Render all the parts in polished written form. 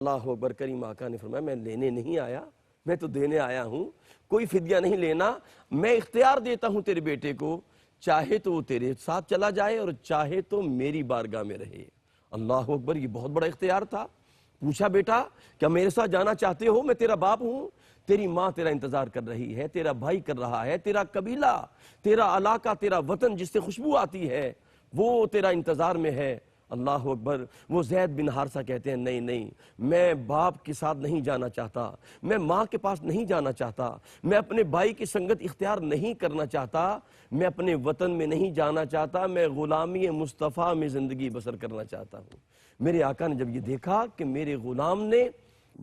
اللہ اکبر کریم آقا نے فرمایا میں لینے نہیں آیا، میں تو دینے آیا ہوں، کوئی فدیہ نہیں لینا، میں اختیار دیتا ہوں تیرے بیٹے کو، چاہے تو وہ تیرے ساتھ چلا جائے اور چاہے تو میری بارگاہ میں رہے۔ اللہ اکبر، یہ بہت بڑا اختیار تھا۔ پوچھا بیٹا کیا میرے ساتھ جانا چاہتے ہو؟ میں تیرا باپ ہوں، تیری ماں تیرا انتظار کر رہی ہے، تیرا بھائی کر رہا ہے، تیرا قبیلہ، تیرا علاقہ، تیرا وطن جس سے خوشبو آتی ہے وہ تیرا انتظار میں ہے۔ اللہ اکبر۔ وہ زید بن حارثہ کہتے ہیں نہیں، میں باپ کے ساتھ نہیں جانا چاہتا، میں ماں کے پاس نہیں جانا چاہتا، میں اپنے بھائی کی سنگت اختیار نہیں کرنا چاہتا، میں اپنے وطن میں نہیں جانا چاہتا، میں غلامی مصطفیٰ میں زندگی بسر کرنا چاہتا ہوں۔ میرے آقا نے جب یہ دیکھا کہ میرے غلام نے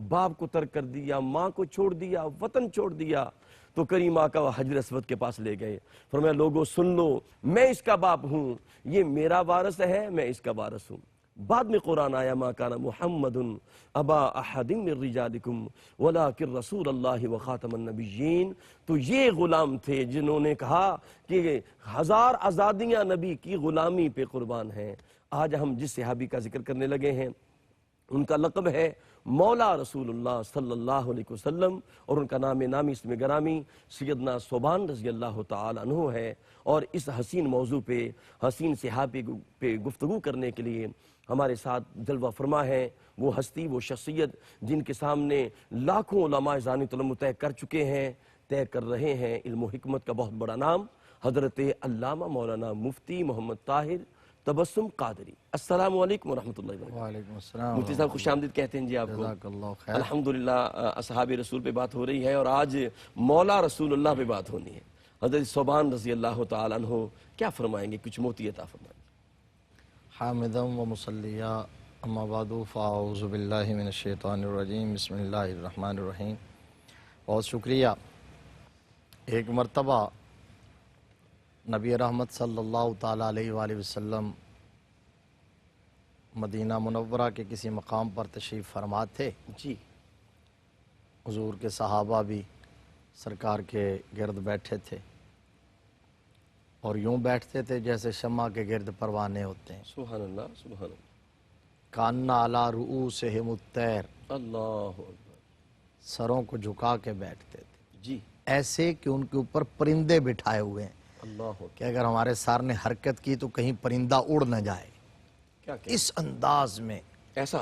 باپ کو ترک کر دیا، ماں کو چھوڑ دیا، وطن چھوڑ دیا، تو کریم آقا وہ حجر اسود کے پاس لے گئے۔ فرمایا لوگو سن لو، میں اس کا باپ ہوں، یہ میرا وارث ہے، میں اس کا وارث ہوں۔ بعد میں قرآن آیا ما کان محمد ابا احد من رجالکم ولکن رسول اللہ وخاتم النبیین۔ تو یہ غلام تھے جنہوں نے کہا کہ 1000 آزادیاں نبی کی غلامی پہ قربان ہیں۔ آج ہم جس صحابی کا ذکر کرنے لگے ہیں ان کا لقب ہے مولا رسول اللہ صلی اللہ علیہ وسلم، اور ان کا نام نامی اسم گرامی سیدنا ثوبان رضی اللہ تعالی عنہ ہے۔ اور اس حسین موضوع پہ، حسین صحابی پہ گفتگو کرنے کے لیے ہمارے ساتھ جلوہ فرما ہے وہ ہستی، وہ شخصیت جن کے سامنے لاکھوں علماء ذانت علم طے کر چکے ہیں، طے کر رہے ہیں علم و حکمت کا بہت بڑا نام، حضرت علامہ مولانا مفتی محمد طاہر تبسم قادری۔ السلام علیکم ورحمۃ اللہ وبرکاتہ۔ وعلیکم السلام۔ مفتی صاحب خوش آمدید کہتے ہیں جی آپ کو۔ جزاک اللہ خیر۔ الحمدللہ اصحاب رسول پہ بات ہو رہی ہے اور آج مولا رسول اللہ پہ بات ہونی ہے۔ حضرت ثوبان رضی اللہ تعالی عنہ کیا فرمائیں گے؟ کچھ موتی عطا فرمائیں گے۔ حامداً و مصلیہ، اما بعد فاعوذ باللہ من الشیطان الرجیم، بسم اللہ الرحمن الرحیم۔ بہت شکریہ۔ ایک مرتبہ نبی رحمت صلی اللہ تعالیٰ علیہ وآلہ وسلم مدینہ منورہ کے کسی مقام پر تشریف فرما تھے۔ جی۔ حضور کے صحابہ بھی سرکار کے گرد بیٹھے تھے اور یوں بیٹھتے تھے جیسے شمع کے گرد پروانے ہوتے ہیں۔ سبحان اللہ، سبحان اللہ۔ کاننا علی رؤوسہم الطیر، اللہ اکبر۔ سروں کو جھکا کے بیٹھتے تھے، جی۔ ایسے کہ ان کے اوپر پرندے بٹھائے ہوئے ہیں اللہ اکبر۔ کہ اگر ہمارے سر نے حرکت کی تو کہیں پرندہ اڑ نہ جائے۔ کیا اس انداز میں ایسا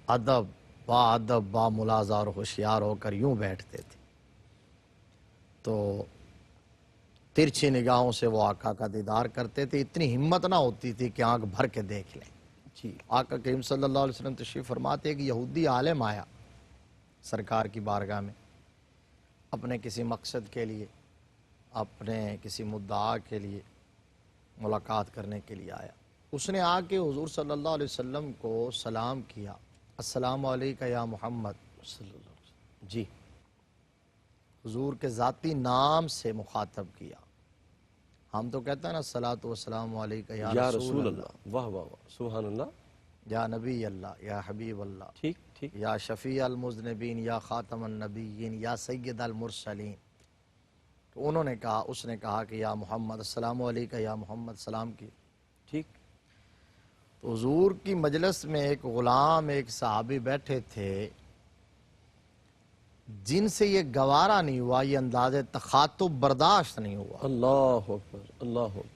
ادب۔ ادب با ملاحظہ اور ہوشیار ہو کر یوں بیٹھتے تھے، تو ترچھی نگاہوں سے وہ آقا کا دیدار کرتے تھے۔ اتنی ہمت نہ ہوتی تھی کہ آنکھ بھر کے دیکھ لیں۔ جی۔ آقا کریم صلی اللہ علیہ وسلم تشریف فرماتے کہ یہودی عالم آیا سرکار کی بارگاہ میں اپنے کسی مقصد کے لیے، اپنے کسی مدعا کے لیے ملاقات کرنے کے لیے آیا۔ اس نے آ کے حضور صلی اللہ علیہ وسلم کو سلام کیا، السلام علیکہ یا محمد صلی اللہ علیہ وسلم۔ جی، حضور کے ذاتی نام سے مخاطب کیا۔ ہم تو کہتے ہیں نا الصلاۃ والسلام علیکہ یا رسول اللہ، واہ واہ واہ، سبحان اللہ، یا نبی اللہ، یا حبیب اللہ، ٹھیک ٹھیک۔ یا شفیع المذنبین، یا خاتم النبیین، یا سید المرسلین۔ تو انہوں نے کہا، اس نے کہا کہ یا محمد، السلام علیکہ یا محمد، سلام کی۔ ٹھیک۔ تو حضور کی مجلس میں ایک غلام، ایک صحابی بیٹھے تھے جن سے یہ گوارا نہیں ہوا، یہ انداز تخاطب برداشت نہیں ہوا۔ اللہ اکبر، اللہ اکبر۔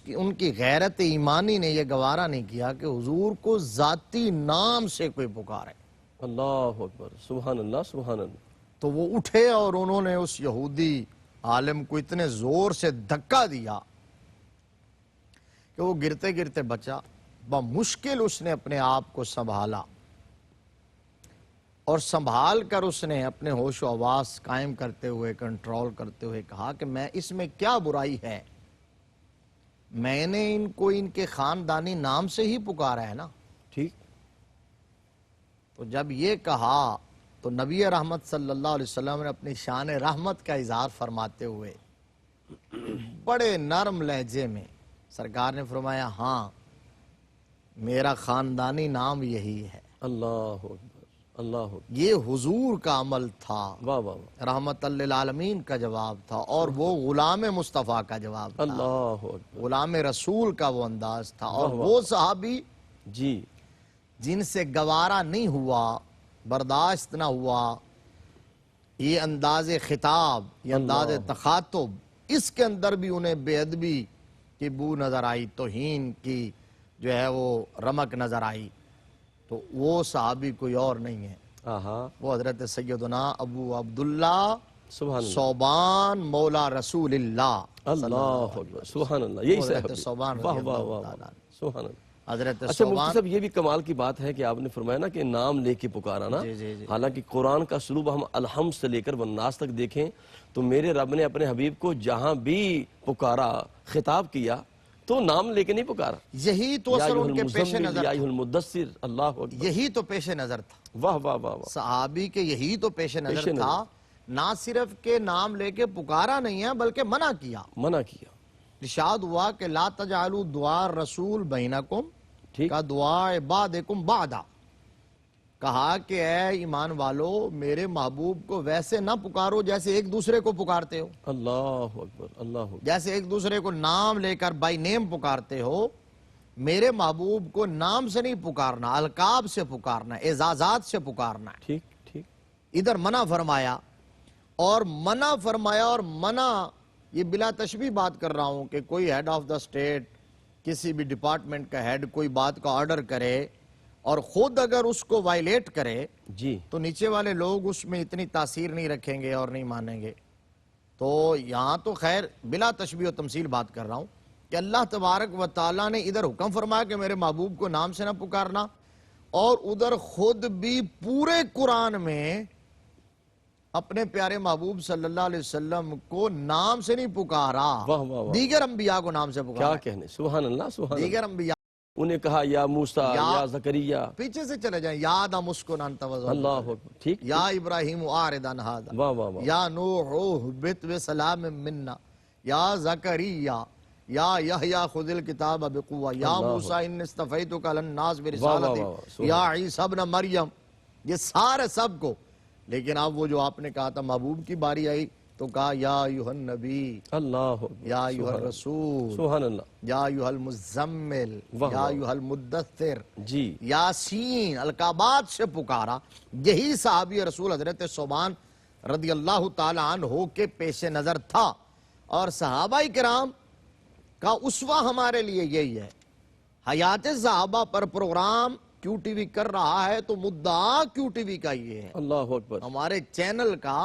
ان کی غیرت ایمانی نے یہ گوارا نہیں کیا کہ حضور کو ذاتی نام سے کوئی پکارے۔ اللہ اکبر، سبحان اللہ، سبحان اللہ۔ تو وہ اٹھے اور انہوں نے اس یہودی عالم کو اتنے زور سے دھکا دیا کہ وہ گرتے گرتے بچا۔ بمشکل اس نے اپنے آپ کو سنبھالا اور سنبھال کر اس نے اپنے ہوش و حواس قائم کرتے ہوئے، کنٹرول کرتے ہوئے کہا کہ میں اس میں کیا برائی ہے، میں نے ان کو ان کے خاندانی نام سے ہی پکارا ہے نا۔ ٹھیک۔ تو جب یہ کہا تو نبی رحمت صلی اللہ علیہ وسلم نے اپنی شان رحمت کا اظہار فرماتے ہوئے بڑے نرم لہجے میں سرکار نے فرمایا ہاں میرا خاندانی نام یہی ہے۔ اللہ اکبر، اللہ اکبر۔ یہ حضور کا عمل تھا، واہ واہ واہ، رحمت للعالمین کا جواب تھا، اور وہ غلام مصطفیٰ کا جواب تھا، اللہ اکبر۔ غلام رسول کا وہ انداز تھا۔ اور وہ صحابی جی۔ جن سے گوارا نہیں ہوا برداشت نہ ہوا، یہ انداز خطاب، یہ انداز تخاطب، اس کے اندر بھی انہیں بے ادبی کی بو نظر آئی، توہین کی جو ہے وہ رمق نظر آئی، تو وہ صحابی کوئی اور نہیں ہے، وہ حضرت سیدنا ابو عبداللہ سبحان اللہ، صوبان مولا رسول اللہ اللہ اکبر، سبحان اللہ، یہی حضرت صحابی، صوبان واہ رضی واہ اللہ واہ تعالیٰ واہ، عنہ۔ سبحان اللہ۔ حضرت اچھا مفتی صوبان، صاحب، یہ بھی کمال کی بات ہے کہ آپ نے فرمایا نا کہ نام لے کے پکارا نا، جی جی جی، حالانکہ قرآن کا اسلوب ہم الحمد سے لے کر والناس تک دیکھیں تو میرے رب نے اپنے حبیب کو جہاں بھی پکارا، خطاب کیا تو نام لے کے نہیں پکارا، یہی تو یا اصل ایھا ان کے پیش المزمل، نظر یا تھا، ایھا المدثر، اللہ اکبر، یہی تو پیش نظر تھا، واہ واہ واہ واہ، صحابی کے یہی تو پیش پیش نظر نظر تھا، نہ صرف کہ نام لے کے پکارا نہیں ہے بلکہ منع کیا، منع کیا، ارشاد ہوا کہ لا تجعلوا دعاء الرسول بینکم ٹھیک، کا دعاء بعدکم بعدا، کہا کہ اے ایمان والو میرے محبوب کو ویسے نہ پکارو جیسے ایک دوسرے کو پکارتے ہو، اللہ اکبر، اللہ اکبر، جیسے ایک دوسرے کو نام لے کر بائی نیم پکارتے ہو، میرے محبوب کو نام سے نہیں پکارنا، القاب سے پکارنا، اعزازات سے پکارنا ہے، ٹھیک ٹھیک، ادھر منع فرمایا، اور منع یہ بلا تشبیہ بات کر رہا ہوں کہ کوئی ہیڈ آف دا اسٹیٹ، کسی بھی ڈپارٹمنٹ کا ہیڈ کوئی بات کا آرڈر کرے اور خود اگر اس کو وائلیٹ کرے جی، تو نیچے والے لوگ اس میں اتنی تاثیر نہیں رکھیں گے اور نہیں مانیں گے، تو یہاں تو خیر بلا تشبیہ و تمثیل بات کر رہا ہوں کہ اللہ تبارک و تعالیٰ نے ادھر حکم فرمایا کہ میرے محبوب کو نام سے نہ پکارنا، اور ادھر خود بھی پورے قرآن میں اپنے پیارے محبوب صلی اللہ علیہ وسلم کو نام سے نہیں پکارا، واہ واہ واہ، دیگر انبیاء کو نام سے کیا پکارا، کہنے، سبحان اللہ، سبحان اللہ، دیگر انبیاء، انہیں کہا یا موسیٰ، یا زکریا، پیچھے سے چلے جائیں، یا آدم اسکن انت وزوجک، اللہ اکبر، ٹھیک، یا ابراہیم اعرض عن ھذا، واہ واہ واہ، یا نوح اہبط بسلام منا، یا زکریا، یا یحییٰ خذ الکتاب بقوہ، یا اللہ موسیٰ انی اصطفیتک علی الناس واہ واہ برسالتی، واہ، یا عیسیٰ ابن مریم، یہ سارے سب کو، لیکن اب وہ جو آپ نے کہا تھا محبوب کی باری آئی تو کہا یا ایھا النبی، اللہ اکبر، یا ایھا الرسول، سبحان اللہ، یا ایھا المزمل، واہ یا واہ، ایھا المدثر، جی، یاسین، القابات سے پکارا، یہی صحابی رسول حضرت صوبان رضی اللہ تعالی عنہ کے پیش نظر تھا، اور صحابہ کرام کا اسوہ ہمارے لیے یہی ہے، حیات صحابہ پر پروگرام کیو ٹی وی کر رہا ہے تو مدعا کیو ٹی وی کا یہ ہے، اللہ اکبر، ہمارے چینل کا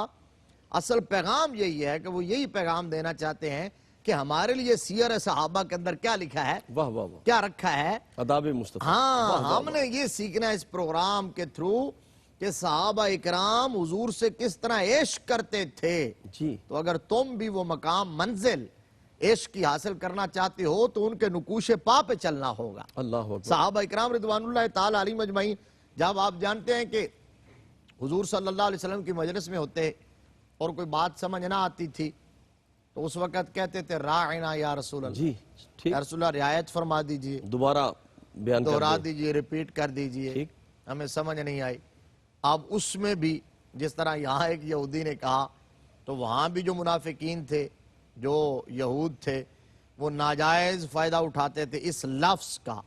اصل پیغام یہی ہے کہ وہ یہی پیغام دینا چاہتے ہیں کہ ہمارے لیے سیر صحابہ کے اندر کیا لکھا ہے، واہ واہ واہ، کیا رکھا ہے، آداب مصطفیٰ، ہاں ہم نے یہ سیکھنا ہے اس پروگرام کے تھرو کہ صحابہ اکرام حضور سے کس طرح عشق کرتے تھے، جی، تو اگر تم بھی وہ مقام منزل عشق کی حاصل کرنا چاہتے ہو تو ان کے نقوش پا پہ چلنا ہوگا، اللہ اکبر، صحابہ اکرام رضوان اللہ تعالی علیہم اجمعین، جب آپ جانتے ہیں کہ حضور صلی اللہ علیہ وسلم کی مجلس میں ہوتے اور کوئی بات سمجھ نہ آتی تھی تو اس وقت کہتے تھے راعنا یا رسول اللہ، جی، ٹھیک، یا رسول اللہ رعایت فرما دیجئے، دوبارہ بیان کر دہرا دیں، دیجئے، ریپیٹ کر دیجئے، ٹھیک، ہمیں سمجھ نہیں آئی، اب اس میں بھی جس طرح یہاں ایک یہودی نے کہا تو وہاں بھی جو منافقین تھے، جو یہود تھے، وہ ناجائز فائدہ اٹھاتے تھے اس لفظ کا،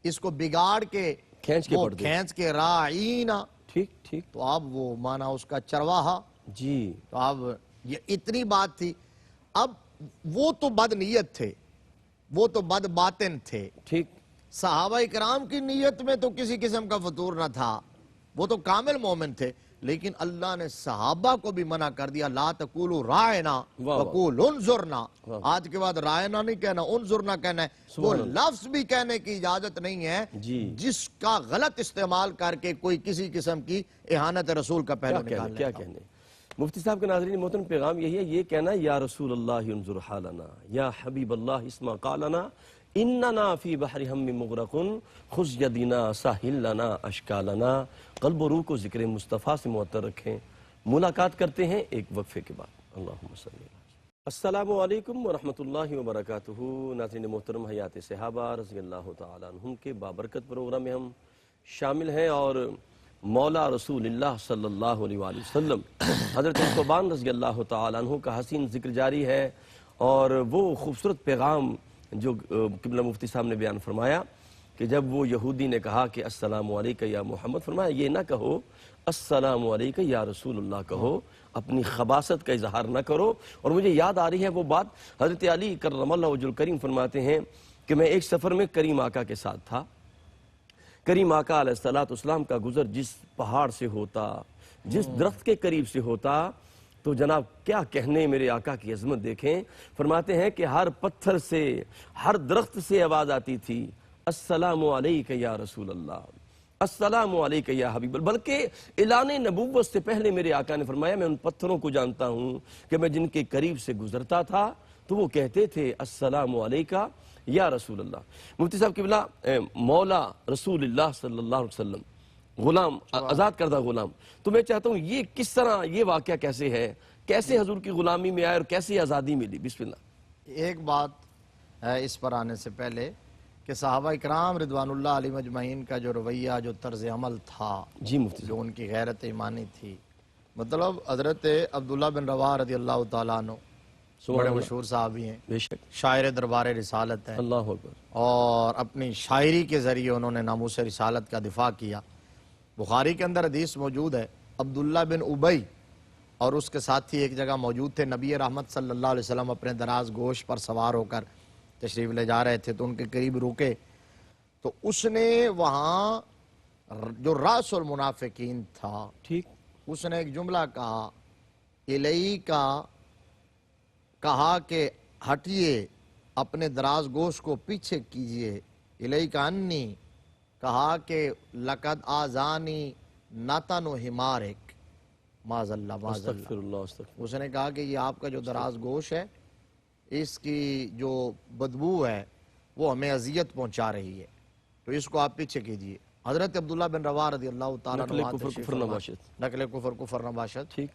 اس کو بگاڑ کے کھینچ کے وہ پڑھ دیں، کھینچ کے راعینا، ٹھیک ٹھیک، تو اب وہ مانا اس کا چرواہا، جی، تو اب یہ اتنی بات تھی، اب وہ تو بد نیت تھے، وہ تو بد باطن تھے، ٹھیک، صحابہ اکرام کی نیت میں تو کسی قسم کا فطور نہ تھا، وہ تو کامل مومن تھے، لیکن اللہ نے صحابہ کو بھی منع کر دیا، لا تقولوا رائنا واہ واہ، وقولوا انظرنا، واہ، آج کے بعد رائنا نہیں کہنا، انظرنا کہنا ہے، وہ سبحان اللہ، لفظ بھی کہنے کی اجازت نہیں ہے جی، جس کا غلط استعمال کر کے کوئی کسی قسم کی اہانت رسول کا پہلو کیا نکال کہنے، کیا لیتا ہو۔ کہنے، مفتی صاحب کے ناظرین محترم پیغام یہی ہے، یہ کہنا یا رسول اللہ انظر حالنا، یا حبیب اللہ اسمع قالنا، اننا فی بحر ہم مغرق خذ یدنا ساحل لنا اشکالنا، قلب و روح کو ذکر مصطفیٰ سے معطر رکھیں، ملاقات کرتے ہیں ایک وقفے کے بعد، اللہم صلی اللہ علیہ وسلم۔ السلام علیکم ورحمۃ اللہ وبرکاتہ، ناظرین محترم، حیات صحابہ رضی اللہ تعالیٰ عنہم کے بابرکت پروگرام میں ہم شامل ہیں، اور مولا رسول اللہ صلی اللہ علیہ وآلہ وسلم حضرت صوبان رضی اللہ تعالیٰ عنہ کا حسین ذکر جاری ہے، اور وہ خوبصورت پیغام جو قبلہ مفتی صاحب نے بیان فرمایا کہ جب وہ یہودی نے کہا کہ السلام علیکہ یا محمد، فرمایا یہ نہ کہو السلام علیکہ یا رسول اللہ کہو، اپنی خباثت کا اظہار نہ کرو۔ اور مجھے یاد آ رہی ہے وہ بات، حضرت علی کرم اللہ وجہ الکریم فرماتے ہیں کہ میں ایک سفر میں کریم آقا کے ساتھ تھا۔ کریم آقا علیہ السلام کا گزر جس پہاڑ سے ہوتا، جس درخت کے قریب سے ہوتا، تو جناب کیا کہنے، میرے آقا کی عظمت دیکھیں۔ فرماتے ہیں کہ ہر پتھر سے، ہر درخت سے آواز آتی تھی السلام علیکہ یا رسول اللہ، السلام علیکہ یا حبیب اللہ۔ بلکہ اعلان نبوت سے پہلے میرے آقا نے فرمایا میں ان پتھروں کو جانتا ہوں کہ میں جن کے قریب سے گزرتا تھا تو وہ کہتے تھے السلام علیکہ یا رسول اللہ۔ مفتی صاحب قبلہ، مولا رسول اللہ صلی اللہ علیہ وسلم، غلام، آزاد کردہ غلام، تو میں چاہتا ہوں یہ کس طرح، یہ واقعہ کیسے ہے، کیسے حضور کی غلامی میں آئے اور کیسے آزادی ملی؟ بسم اللہ۔ ایک بات ہے اس پر آنے سے پہلے کہ صحابہ اکرام رضوان اللہ علیہ مجمعین کا جو رویہ، جو طرز عمل تھا، جی مفتی جو ان کی غیرت ایمانی تھی، مطلب حضرت عبداللہ بن رواحہ رضی اللہ تعالیٰ عنہ بڑے مشہور صحابی ہیں، بے شک، شاعر دربار رسالت ہے، اللہ اکبر، اور اپنی شاعری کے ذریعے انہوں نے ناموس رسالت کا دفاع کیا۔ بخاری کے اندر حدیث موجود ہے، عبداللہ بن ابی اور اس کے ساتھی ایک جگہ موجود تھے، نبی رحمت صلی اللہ علیہ وسلم اپنے دراز گوش پر سوار ہو کر تشریف لے جا رہے تھے تو ان کے قریب رکے، تو اس نے وہاں جو راس المنافقین تھا، ٹھیک، اس نے ایک جملہ کہا، الیکا، کہا کہ ہٹیے، اپنے دراز گوش کو پیچھے کیجئے، الیکا انی، کہا کہ لقد آزانی نتن حمارک، معاذ اللہ معاذ اللہ۔ استغفر اللہ استغفر، اس نے کہا کہ یہ آپ کا جو دراز گوش ہے، اس کی جو بدبو ہے وہ ہمیں اذیت پہنچا رہی ہے، تو اس کو آپ پیچھے کیجئے۔ حضرت عبداللہ بن رواحہ رضی اللہ تعالیٰ نقل عنہ کفر تشریف کفر فرما، نباشت، نقل کفر کفر نباشت۔ ٹھیک،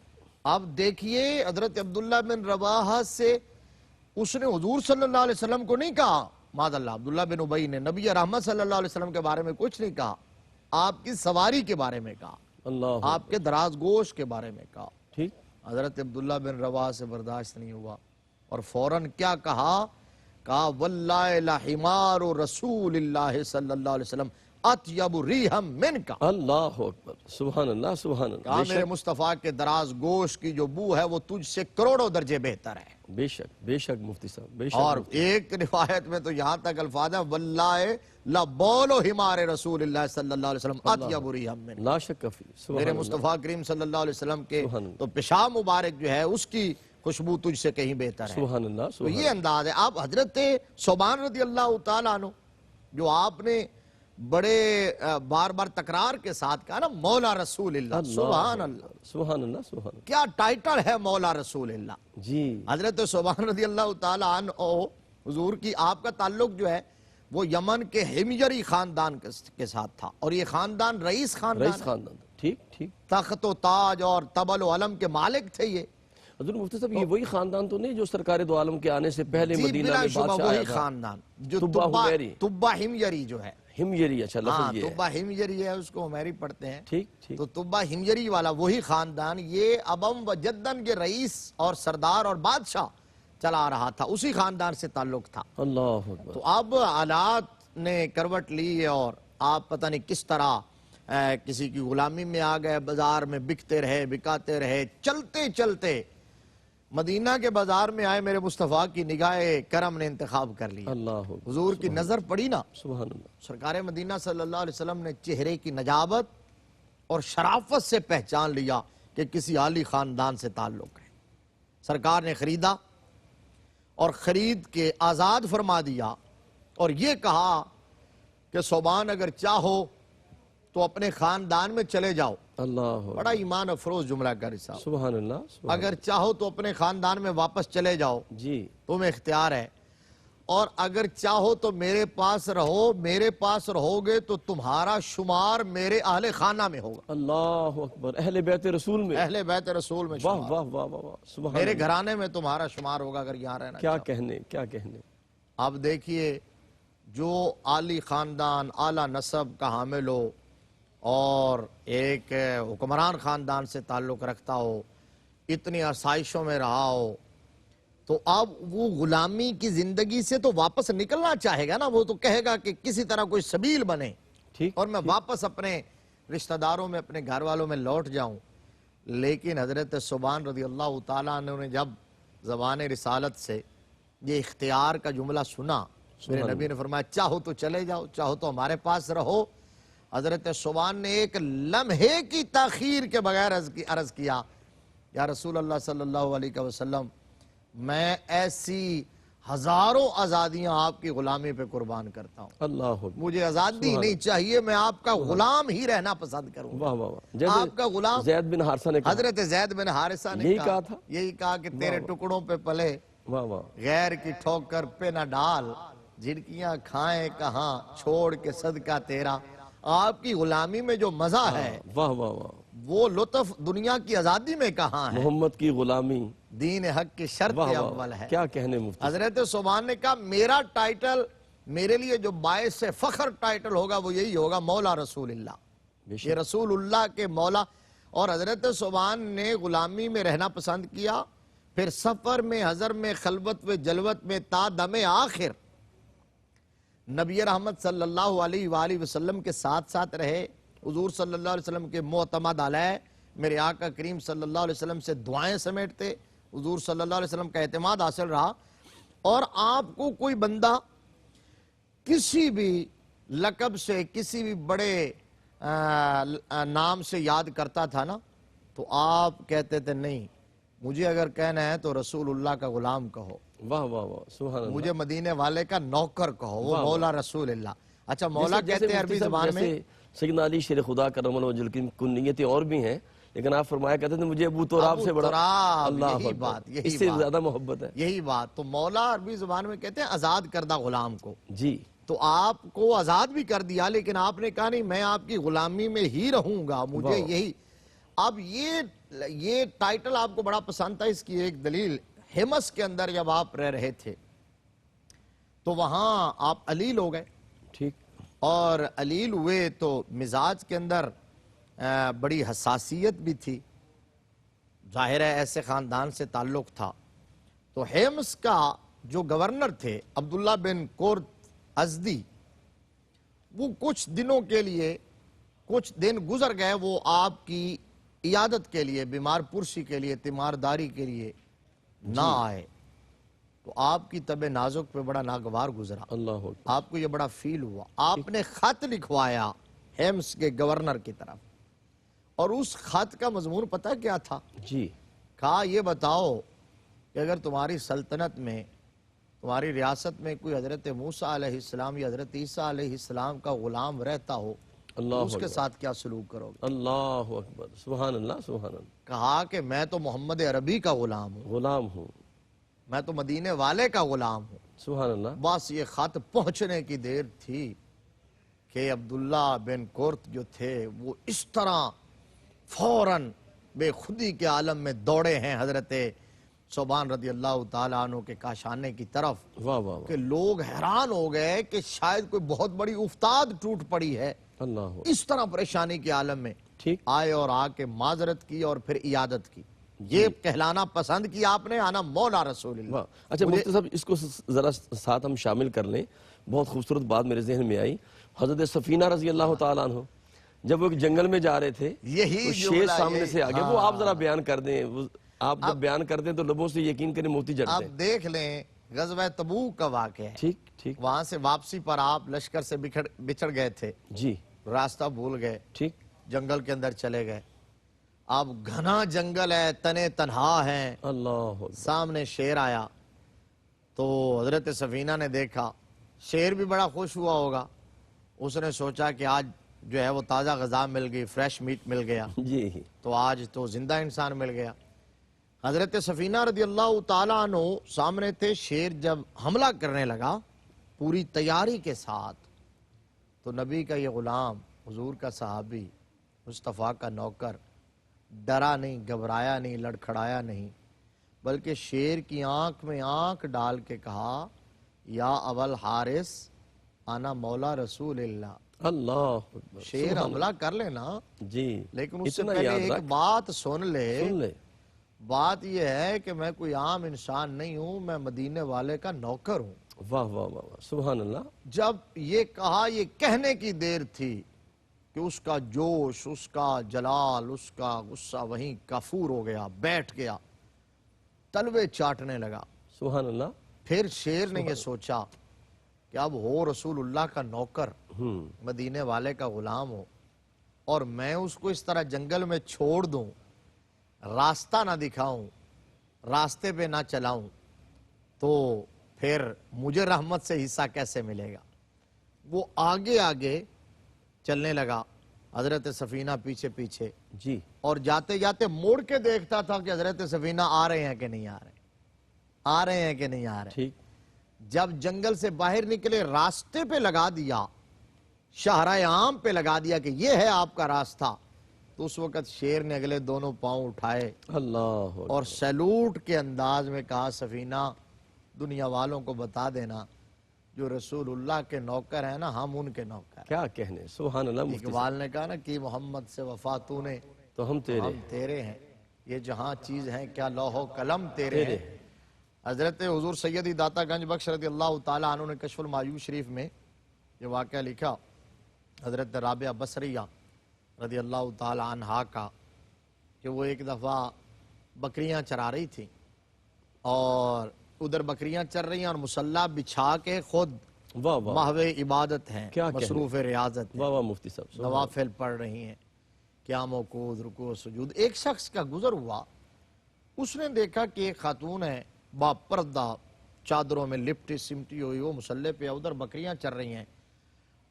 اب دیکھیے حضرت عبداللہ بن رواحہ سے اس نے حضور صلی اللہ علیہ وسلم کو نہیں کہا، معاذ اللہ، عبداللہ بن ابی نے نبی رحمت صلی اللہ علیہ وسلم کے بارے میں کچھ نہیں کہا، آپ کی سواری کے بارے میں کہا، اللہ آپ کے دراز گوش کے بارے میں کہا۔ ٹھیک، حضرت عبداللہ بن رواحہ سے برداشت نہیں ہوا اور فوراً کیا کہا واللہ لحمار رسول اللہ صلی اللہ علیہ وسلم اطیب ریحا منکا، اللہ اکبر، سبحان اللہ سبحان اللہ، کہا میرے مصطفیٰ کے دراز گوش کی جو بو ہے وہ تجھ سے کروڑوں درجے بہتر ہے۔ بے شک مفتی صاحب، بے شک، اور ایک روایت میں تو یہاں تک الفاظ ہے واللہ لبولو حمار رسول اللہ صلی اللہ علیہ وسلم اطیب ریحا منکا، لا شک فی، سبحان میرے اللہ، مصطفیٰ کریم صلی اللہ علیہ وسلم کے سبحان اللہ، تو پیشاب مبارک جو ہے اس کی خوشبو تجھ سے کہیں بہتر ہے۔ سبحان اللہ تو سبحان یہ انداز ہے۔ آپ حضرت ثوبان رضی اللہ تعالیٰ عنہ جو آپ نے بڑے بار بار تکرار کے ساتھ کہا نا مولا رسول اللہ، سبحان اللہ، سبحان اللہ سبحان اللہ، کیا ٹائٹل ہے مولا رسول اللہ۔ جی، حضرت ثوبان رضی اللہ تعالیٰ عنہ حضور کی، آپ کا تعلق جو ہے وہ یمن کے ہمجری خاندان کے ساتھ تھا، اور یہ خاندان رئیس خاندان رئیس خاندان، ٹھیک ٹھیک، تخت و تاج اور تبل و علم کے مالک تھے یہ۔ حضور مفتی صاحب یہ وہی خاندان تو نہیں جو سرکار دو عالم کے آنے سے پہلے جی مدینہ بلا میں شبہ بادشاہ وہی آیا تھا؟ خاندان جو طبہ حمیری، طبہ ہمجری جو ہے، ہمجری، اچھا ہاں لفظ یہ ہے، طبہ ہمجری ہے، اس کو ہمیری پڑھتے ہیں، ٹھیک ٹھیک، تو طبہ ہمجری والا وہی خاندان یہ ابم و جدن کے رئیس اور سردار اور بادشاہ چلا رہا تھا، اسی خاندان سے تعلق تھا۔ اللہ اکبر، تو اب حالات نے کروٹ لی اور آپ پتہ نہیں کس طرح کسی کی غلامی میں آ گئے، بازار میں بکتے رہے، بکاتے رہے، چلتے چلتے مدینہ کے بازار میں آئے، میرے مصطفیٰ کی نگاہ کرم نے انتخاب کر لیا، اللہ اکبر، حضور کی نظر پڑی نا، سبحان اللہ، سرکار مدینہ صلی اللہ علیہ وسلم نے چہرے کی نجابت اور شرافت سے پہچان لیا کہ کسی عالی خاندان سے تعلق ہے۔ سرکار نے خریدا اور خرید کے آزاد فرما دیا اور یہ کہا کہ ثوبان اگر چاہو تو اپنے خاندان میں چلے جاؤ، اللہ اکبر، بڑا ایمان افروز جملہ کر صاحب، سبحان اللہ سبحان اگر چاہو تو اپنے خاندان میں واپس چلے جاؤ، جی، تمہیں اختیار ہے، اور اگر چاہو تو میرے پاس رہو، میرے پاس رہو گے تو تمہارا شمار میرے اہل خانہ میں ہوگا، اللہ اکبر، اہل بیت رسول میں، اہل بیت رسول میں واہ شمار، واہ واہ واہ واہ، سبحان میرے اللہ، گھرانے میں تمہارا شمار ہوگا اگر یہاں رہنا کیا چاہو۔ کہنے کیا کہنے، اب دیکھیے جو عالی خاندان، اعلیٰ نسب کا حامل ہو اور ایک حکمران خاندان سے تعلق رکھتا ہو، اتنی آسائشوں میں رہا ہو، تو اب وہ غلامی کی زندگی سے تو واپس نکلنا چاہے گا نا، وہ تو کہے گا کہ کسی طرح کوئی سبیل بنے ٹھیک اور میں واپس اپنے رشتہ داروں میں، اپنے گھر والوں میں لوٹ جاؤں۔ لیکن حضرت ثوبان رضی اللہ تعالیٰ عنہ نے جب زبان رسالت سے یہ اختیار کا جملہ سنا، میرے نبی نے فرمایا چاہو تو چلے جاؤ، چاہو تو ہمارے پاس رہو۔ حضرت ثوبان نے ایک لمحے کی تاخیر کے بغیر عرض کیا، یا رسول اللہ صلی اللہ علیہ وسلم، میں ایسی ہزاروں آزادیاں آپ کی غلامی پہ قربان کرتا ہوں، اللہ اکبر، مجھے آزادی نہیں چاہیے، میں آپ کا غلام ہی رہنا پسند کروں گا۔ واہ واہ واہ، جیسے آپ کا غلام زید بن حارثہ نے کہا، حضرت زید بن حارثہ نے یہی کہا تھا، یہی کہا کہ تیرے ٹکڑوں پہ پلے، واہ واہ، غیر کی ٹھوکر پہ نہ ڈال، جھڑکیاں کھائیں کہاں، چھوڑ کے صدقہ تیرا۔ آپ کی غلامی میں جو مزہ ہے، واہ واہ واہ، وہ لطف دنیا کی آزادی میں کہاں ہے؟ محمد کی غلامی، دین حق کی شرط واہ اول واہ، ہے۔ کیا کہنے مفتی، حضرت ثوبان نے کہا میرا ٹائٹل، میرے لیے جو باعث سے فخر ٹائٹل ہوگا وہ یہی ہوگا، مولا رسول اللہ، بے شک، یہ رسول اللہ کے مولا۔ اور حضرت ثوبان نے غلامی میں رہنا پسند کیا، پھر سفر میں، حضر میں، خلوت میں، جلوت میں، تا دم آخر نبی رحمت صلی اللہ علیہ وآلہ وسلم کے ساتھ ساتھ رہے، حضور صلی اللہ علیہ وسلم کے معتمد علیہ، میرے آقا کریم صلی اللہ علیہ وسلم سے دعائیں سمیٹتے، حضور صلی اللہ علیہ وسلم کا اعتماد حاصل رہا۔ اور آپ کو کوئی بندہ کسی بھی لقب سے، کسی بھی بڑے نام سے یاد کرتا تھا نا، تو آپ کہتے تھے نہیں، مجھے اگر کہنا ہے تو رسول اللہ کا غلام کہو، واہ واہ واہ، سبحان اللہ، مجھے مدینے والے کا نوکر کہو، وہ مولا رسول اللہ۔ اچھا، مولا جیسے کہتے ہیں عربی مفتی صاحب، زبان میں، جیسے سیدنا علی شیر خدا کرم اللہ وجہ کی کنیتیں اور بھی ہیں، لیکن آپ فرمایا کہتے تھے مجھے ابو تراب سے بڑا، تراب، اللہ یہی اکبر، بات، یہی اس سے بات، زیادہ محبت ہے، یہی بات۔ تو مولا عربی زبان میں کہتے ہیں آزاد کردہ غلام کو۔ جی، تو آپ کو آزاد بھی کر دیا، لیکن آپ نے کہا نہیں، میں آپ کی غلامی میں ہی رہوں گا، مجھے یہی۔ اب یہ ٹائٹل آپ کو بڑا پسند تھا، اس کی ایک دلیل، ہمس کے اندر جب آپ رہ رہے تھے تو وہاں آپ علیل ہو گئے، ٹھیک، اور علیل ہوئے تو مزاج کے اندر بڑی حساسیت بھی تھی، ظاہر ہے ایسے خاندان سے تعلق تھا۔ تو ہیمس کا جو گورنر تھے عبداللہ بن کورت ازدی، وہ کچھ دنوں کے لیے، کچھ دن گزر گئے، وہ آپ کی عیادت کے لیے، بیمار پرسی کے لیے، تیمارداری کے لیے نہ آئے، تو آپ کی طبع نازک پہ بڑا ناگوار گزرا، اللہ اکبر، آپ کو یہ بڑا فیل ہوا، آپ نے خط لکھوایا ہیمس کے گورنر کی طرف، اور اس خط کا مضمون پتہ کیا تھا؟ جی، کہا یہ بتاؤ کہ اگر تمہاری سلطنت میں، تمہاری ریاست میں کوئی حضرت موسیٰ علیہ السلام یا حضرت عیسیٰ علیہ السلام کا غلام رہتا ہو تو اللہ اس کے اکبر، ساتھ کیا سلوک کرو گے؟ اللہ اکبر، سبحان اللہ، سبحان اللہ، کہا کہ میں تو محمد عربی کا غلام ہوں، غلام ہوں، میں تو مدینے والے کا غلام ہوں۔ سبحان اللہ، بس یہ خط پہنچنے کی دیر تھی کہ عبداللہ بن کورت جو تھے وہ اس طرح فوراً بے خودی کے عالم میں دوڑے ہیں حضرت ثوبان رضی اللہ تعالیٰ عنہ کے کاشانے کی طرف، واہ واہ واہ، کہ لوگ حیران ہو گئے کہ شاید کوئی بہت بڑی افتاد ٹوٹ پڑی ہے، اللہ اکبر، اس طرح پریشانی کے عالم میں ٹھیک، آئے اور آ کے معذرت کی اور پھر عیادت کی۔ یہ کہلانا پسند کی آپ نے، آنا مولا رسول اللہ۔ واہ، اچھا مفتی صاحب، اس کو ذرا ساتھ ہم شامل کر لیں، بہت خوبصورت بات میرے ذہن میں آئی، حضرت سفینہ رضی اللہ تعالیٰ عنہ جب وہ ایک جنگل میں جا رہے تھے، یہی تو شیر جملہ، سامنے یہی- سے آگے، وہ آپ ذرا بیان کر دیں، آپ جب بیان کرتے ہیں تو لبوں سے یقین کریں موتی جھڑتے اب ہیں، دیکھ لیں غزوہ تبوک کا واقعہ ہے، ٹھیک ٹھیک، وہاں سے واپسی پر آپ لشکر سے بچھڑ گئے تھے، جی، راستہ بھول گئے، ٹھیک، جنگل کے اندر چلے گئے، اب گھنا جنگل ہے، تنے تنہا ہیں، اللہ اکبر، سامنے شیر آیا، تو حضرت سفینہ نے دیکھا، شیر بھی بڑا خوش ہوا ہوگا، اس نے سوچا کہ آج جو ہے وہ تازہ غذا مل گئی، فریش میٹ مل گیا، جی، تو آج تو زندہ انسان مل گیا۔ حضرت سفینہ رضی اللہ تعالیٰ عنہ سامنے تھے، شیر جب حملہ کرنے لگا پوری تیاری کے ساتھ، تو نبی کا یہ غلام، حضور کا صحابی، مصطفیٰ کا نوکر، ڈرا نہیں، گھبرایا نہیں، لڑکھڑایا نہیں، بلکہ شیر کی آنکھ میں آنکھ ڈال کے کہا، یا ابل حارث انا مولا رسول اللہ۔ اللہ اکبر، شیر حملہ کر لینا، جی، لیکن اس سے اتنا پہلے یاد ایک رکھ، بات سن لے سن لے، بات یہ ہے کہ میں کوئی عام انسان نہیں ہوں، میں مدینے والے کا نوکر ہوں۔ واہ واہ واہ واہ، سبحان اللہ۔ جب یہ کہا، یہ کہنے کی دیر تھی کہ اس کا جوش، اس کا جلال، اس کا غصہ وہیں کافور ہو گیا، بیٹھ گیا، تلوے چاٹنے لگا۔ سبحان اللہ۔ پھر شیر نے یہ سوچا کہ اب ہو رسول اللہ کا نوکر، مدینے والے کا غلام ہو، اور میں اس کو اس طرح جنگل میں چھوڑ دوں، راستہ نہ دکھاؤں، راستے پہ نہ چلاؤں، تو پھر مجھے رحمت سے حصہ کیسے ملے گا؟ وہ آگے آگے چلنے لگا، حضرت سفینہ پیچھے پیچھے، جی، اور جاتے جاتے موڑ کے دیکھتا تھا کہ حضرت سفینہ آ رہے ہیں کہ نہیں آ رہے، آ رہے ہیں کہ نہیں آ رہے۔ ٹھیک۔ جب جنگل سے باہر نکلے، راستے پہ لگا دیا، شاہراہ عام پہ لگا دیا کہ یہ ہے آپ کا راستہ، تو اس وقت شیر نے اگلے دونوں پاؤں اٹھائے اللہ اور سیلوٹ کے انداز میں کہا، سفینہ دنیا والوں کو بتا دینا جو رسول اللہ کے نوکر ہیں نا، ہم ان کے نوکر ہیں۔ کیا کہنے، سبحان اللہ۔ مفتی اقبال نے کہا نا کہ محمد سے وفا تو نے، تو ہم تیرے ہم تیرے ہیں، یہ جہاں چیز ہیں کیا لوح و قلم تیرے ہیں۔ حضرت حضور سیدی داتا گنج بخش رضی اللہ تعالیٰ عنہ نے کشف المعیوب شریف میں یہ واقعہ لکھا، حضرت رابعہ بصریہ رضی اللہ تعالیٰ عنہا کا، کہ وہ ایک دفعہ بکریاں چرا رہی تھیں، اور ادھر بکریاں چر رہی ہیں اور مصلی بچھا کے خود واہ واہ محو عبادت ہیں، کیا کہنے۔ مصروف ریاضت ہیں، واہ واہ مفتی صاحب، سبحان نوافل پڑھ رہی ہیں، قیام و قعود، رکوع و سجود۔ ایک شخص کا گزر ہوا، اس نے دیکھا کہ ایک خاتون ہے با پردہ، چادروں میں لپٹی سمٹی ہوئی، وہ مصلی پہ ادھر بکریاں چر رہی ہیں،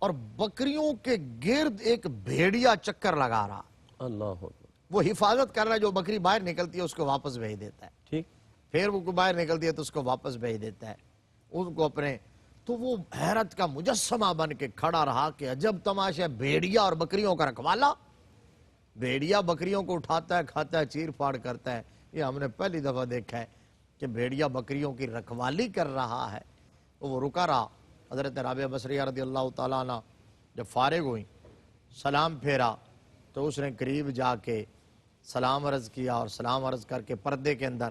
اور بکریوں کے گرد ایک بھیڑیا چکر لگا رہا، اللہ اکبر۔ وہ حفاظت کر رہا ہے، جو بکری باہر نکلتی ہے اس کو واپس بھیج دیتا ہے، ٹھیک۔ پھر وہ باہر نکلتی ہے تو اس کو واپس بھیج دیتا ہے ان کو اپنے۔ تو وہ حیرت کا مجسمہ بن کے کھڑا رہا کہ عجب تماشا، بھیڑیا اور بکریوں کا رکھوالا، بھیڑیا بکریوں کو اٹھاتا ہے، کھاتا ہے، چیر پھاڑ کرتا ہے۔ یہ ہم نے پہلی دفعہ دیکھا ہے کہ بھیڑیا بکریوں کی رکھوالی کر رہا ہے۔ تو وہ رکا رہا۔ حضرت رابعہ بصریہ رضی اللہ تعالیٰ عنہ جب فارغ ہوئی، سلام پھیرا، تو اس نے قریب جا کے سلام عرض کیا، اور سلام عرض کر کے پردے کے اندر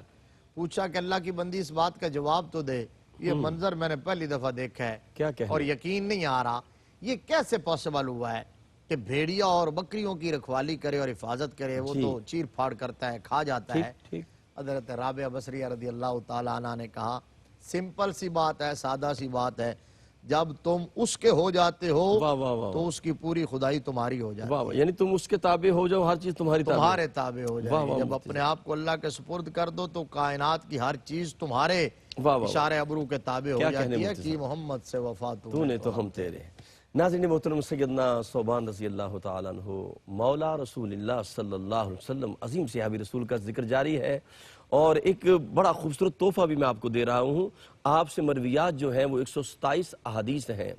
پوچھا کہ اللہ کی بندی اس بات کا جواب تو دے، یہ منظر میں نے پہلی دفعہ دیکھا ہے کیا کہنے۔ اور یقین نہیں آ رہا، یہ کیسے پاسبل ہوا ہے کہ بھیڑیا اور بکریوں کی رکھوالی کرے اور حفاظت کرے؟ وہ تو چیر پھاڑ کرتا ہے، کھا جاتا ہے۔ ٹھیک۔ حضرت رابعہ بصریہ رضی اللہ تعالیٰ عنہ نے کہا، سمپل سی بات ہے، سادہ سی بات ہے، جب تم اس کے ہو جاتے ہو واہ واہ واہ تو اس کی پوری خدائی تمہاری ہو جاتی واہ واہ، یعنی تم اس کے تابع ہو جاؤ، ہر چیز تمہاری تابع۔ تمہارے تابع ہو واہ جائے واہ گی۔ جب مفتی اپنے آپ کو اللہ کے سپرد کر دو تو کائنات کی ہر چیز تمہارے واہ واہ اشارے ابرو کے تابع ہو کیا کہنے جاتی ہے مفتی کہ محمد سے وفا تو نے تو ہم تیرے۔ ناظرین محترم، سیدنا ثوبان رضی اللہ تعالیٰ عنہ مولا رسول اللہ صلی اللہ علیہ وسلم عظیم صحابی رسول کا ذکر جاری ہے، اور ایک بڑا خوبصورت تحفہ بھی میں آپ کو دے رہا ہوں۔ آپ سے مرویات جو ہیں وہ 127 احادیث ہیں،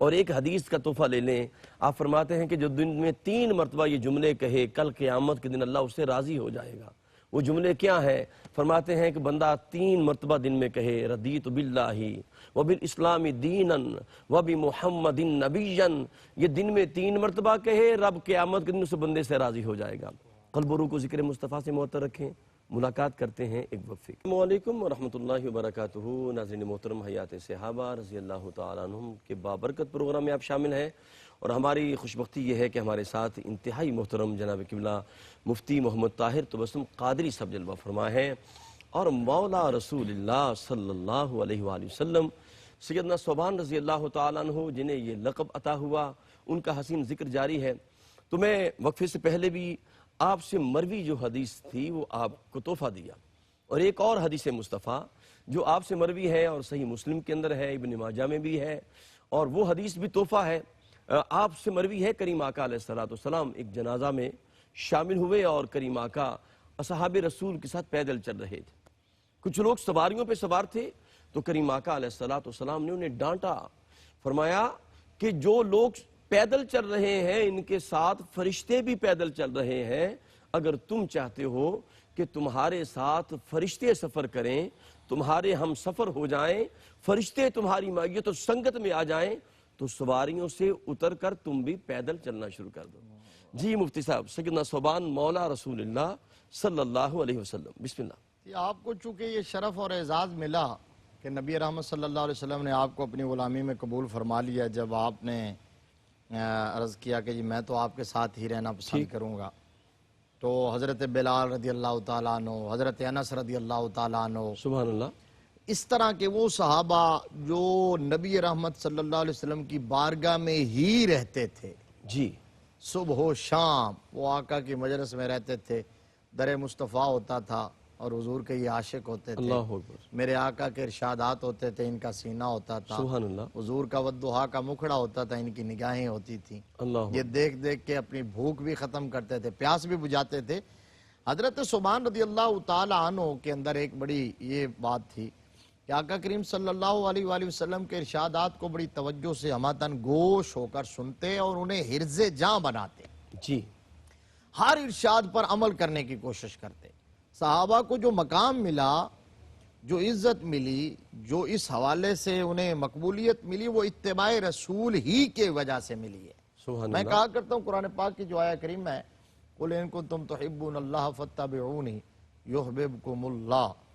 اور ایک حدیث کا تحفہ لے لیں۔ آپ فرماتے ہیں کہ جو دن میں 3 مرتبہ یہ جملے کہے، کل قیامت کے دن اللہ اس سے راضی ہو جائے گا۔ وہ جملے کیا ہیں؟ فرماتے ہیں کہ بندہ 3 مرتبہ دن میں کہے، رضیت باللہ وبالاسلام دینا وبمحمد نبیا۔ یہ دن میں 3 مرتبہ کہے، رب قیامت کے دن اس بندے سے راضی ہو جائے گا۔ قلب و روح کو ذکر مصطفیٰ سے معطر رکھیں۔ ملاقات کرتے ہیں ایک وقفے کی۔ السلام علیکم ورحمۃ اللہ وبرکاتہ۔ ناظرین محترم، حیات صحابہ رضی اللہ تعالیٰ عنہم کے بابرکت پروگرام میں آپ شامل ہیں، اور ہماری خوشبختی یہ ہے کہ ہمارے ساتھ انتہائی محترم جناب قبلہ مفتی محمد طاہر تبسم قادری صاحب جلوہ فرما ہے، اور مولا رسول اللہ صلی اللہ علیہ وآلہ وسلم سیدنا ثوبان رضی اللہ تعالیٰ عنہ جنہیں یہ لقب عطا ہوا، ان کا حسین ذکر جاری ہے۔ تو میں وقفے سے پہلے بھی آپ سے مروی جو حدیث تھی وہ آپ کو تحفہ دیا، اور ایک اور حدیث مصطفیٰ جو آپ سے مروی ہے اور صحیح مسلم کے اندر ہے، ابن ماجہ میں بھی ہے، اور وہ حدیث بھی تحفہ ہے۔ آپ سے مروی ہے، کریم آقا علیہ السلام ایک جنازہ میں شامل ہوئے، اور کریم آقا اصحاب رسول کے ساتھ پیدل چل رہے تھے۔ کچھ لوگ سواریوں پہ سوار تھے، تو کریم آقا علیہ السلام نے انہیں ڈانٹا، فرمایا کہ جو لوگ پیدل چل رہے ہیں ان کے ساتھ فرشتے بھی پیدل چل رہے ہیں، اگر تم چاہتے ہو کہ تمہارے ساتھ فرشتے سفر کریں، تمہارے ہم سفر ہو جائیں، فرشتے تمہاری معیت و سنگت میں آ جائیں، تو سواریوں سے اتر کر تم بھی پیدل چلنا شروع کر دو۔ جی مفتی صاحب، سیدنا صوبان مولا رسول اللہ صلی اللہ علیہ وسلم، بسم اللہ۔ کہ آپ کو چونکہ یہ شرف اور اعزاز ملا کہ نبی رحمت صلی اللہ علیہ وسلم نے آپ کو اپنی غلامی میں قبول فرما لیا، جب آپ نے عرض کیا کہ جی میں تو آپ کے ساتھ ہی رہنا پسند کروں گا، تو حضرت بلال رضی اللہ تعالیٰ عنہ، حضرت انس رضی اللہ تعالیٰ عنہ، سبحان اللہ۔ اس طرح کے وہ صحابہ جو نبی رحمت صلی اللہ علیہ وسلم کی بارگاہ میں ہی رہتے تھے، جی صبح و شام وہ آقا کی مجلس میں رہتے تھے، در مصطفیٰ ہوتا تھا اور حضور کے یہ عاشق ہوتے تھے، اللہ اکبر، میرے آقا کے ارشادات ہوتے تھے، ان کا سینہ ہوتا تھا، سبحان اللہ، حضور کا والضحیٰ کا مکھڑا ہوتا تھا، ان کی نگاہیں ہوتی تھیں، اللہ یہ دیکھ دیکھ کے اپنی بھوک بھی ختم کرتے تھے، پیاس بھی بجھاتے تھے۔ حضرت صوبان رضی اللہ تعالیٰ عنہ کے اندر ایک بڑی یہ بات تھی کہ آقا کریم صلی اللہ علیہ وآلہ وسلم کے ارشادات کو بڑی توجہ سے ہماتن گوش ہو کر سنتے اور انہیں حرز جاں بناتے، جی ہر ارشاد پر عمل کرنے کی کوشش کرتے۔ صحابہ کو جو مقام ملا، جو عزت ملی، جو اس حوالے سے انہیں مقبولیت ملی، وہ اتباع رسول ہی کے وجہ سے ملی ہے۔ سبحان میں اللہ، کہا کرتا ہوں قرآن پاک کی جو آیہ کریم ہے، قُلْ إِن كُنتُمْ تُحِبُّونَ اللَّهَ فَاتَّبِعُونِي يُحْبِبْكُمُ اللَّهُ،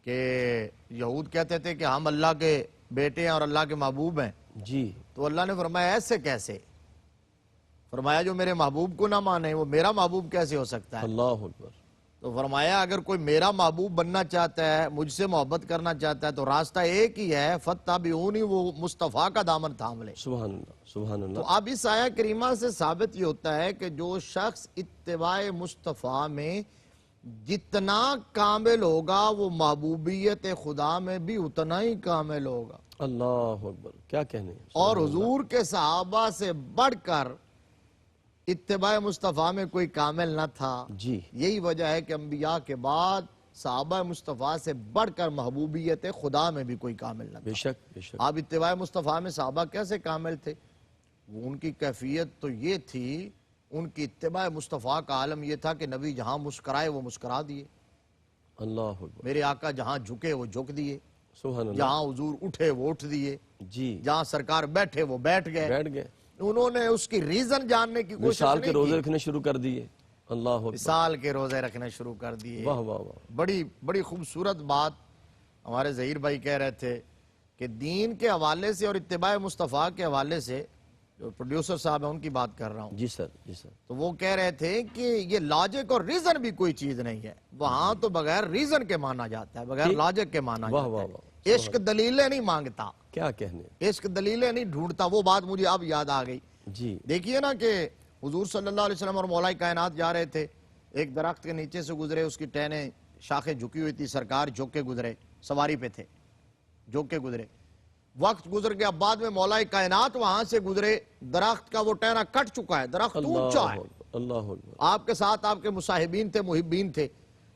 کہ یہود کہتے تھے کہ ہم اللہ کے بیٹے ہیں اور اللہ کے محبوب ہیں، جی تو اللہ نے فرمایا ایسے کیسے؟ فرمایا جو میرے محبوب کو نہ مانے وہ میرا محبوب کیسے ہو سکتا ہے؟ اللہ اکبر، تو فرمایا اگر کوئی میرا محبوب بننا چاہتا ہے، مجھ سے محبت کرنا چاہتا ہے، تو راستہ ایک ہی ہے، فَاتَّبِعُونِی، وہ مصطفیٰ کا دامن تھام لے۔ سبحان اللہ، سبحان تو اللہ، اب اس آیہ کریمہ سے ثابت یہ ہوتا ہے کہ جو شخص اتباع مصطفیٰ میں جتنا کامل ہوگا وہ محبوبیت خدا میں بھی اتنا ہی کامل ہوگا، اللہ اکبر، کیا کہنے ہیں، اور حضور کے صحابہ سے بڑھ کر اتباع مصطفیٰ میں کوئی کامل نہ تھا۔ جی یہی وجہ ہے کہ انبیاء کے بعد صحابہ مصطفیٰ سے بڑھ کر محبوبیت خدا میں بھی کوئی کامل نہ تھا۔ بے شک بے شک، اب اتباع مصطفیٰ میں صحابہ کیسے کامل تھے؟ وہ ان کی کیفیت تو یہ تھی، ان کی اتباع مصطفیٰ کا عالم یہ تھا کہ نبی جہاں مسکرائے وہ مسکرا دیے، اللہ اکبر، میرے آقا جہاں جھکے وہ جھک دیے، سبحان اللہ، جہاں حضور اٹھے وہ اٹھ دیے، جی جہاں سرکار بیٹھے وہ بیٹھ گئے۔ بیٹھ گئے، انہوں نے اس کی ریزن جاننے کی کوشش مثال کے نہیں روزے کی، رکھنے شروع کر دیے، اللہ اکبر، مثال کے روزے رکھنے شروع کر دیے۔ واہ واہ واہ، بڑی خوبصورت بات ہمارے ظہیر بھائی کہہ رہے تھے کہ دین کے حوالے سے اور اتباع مصطفیٰ کے حوالے سے، جو پروڈیوسر صاحب ہیں ان کی بات کر رہا ہوں، جی سر جی سر، تو وہ کہہ رہے تھے کہ یہ لاجک اور ریزن بھی کوئی چیز نہیں ہے، وہاں تو بغیر ریزن کے مانا جاتا ہے، بغیر لاجک کے مانا واہ جاتا واہ ہے۔ واہ، عشق دلیلیں نہیں مانگتا، کیا کہنے، عشق دلیلیں نہیں ڈھونڈتا، وہ بات مجھے اب یاد آ گئی۔ جی دیکھیے نا کہ حضور صلی اللہ علیہ وسلم اور مولا کائنات جا رہے تھے، ایک درخت کے نیچے سے گزرے، اس کی ٹہنیں شاخیں جھکی ہوئی تھی، سرکار جھک کے گزرے، سواری پہ تھے، جھک کے گزرے، وقت گزر گیا، بعد میں مولا کائنات وہاں سے گزرے، درخت کا وہ ٹہنا کٹ چکا ہے، درخت اونچا ہے، اللہ اکبر، آپ کے ساتھ آپ کے مصاحبین تھے، محبین تھے،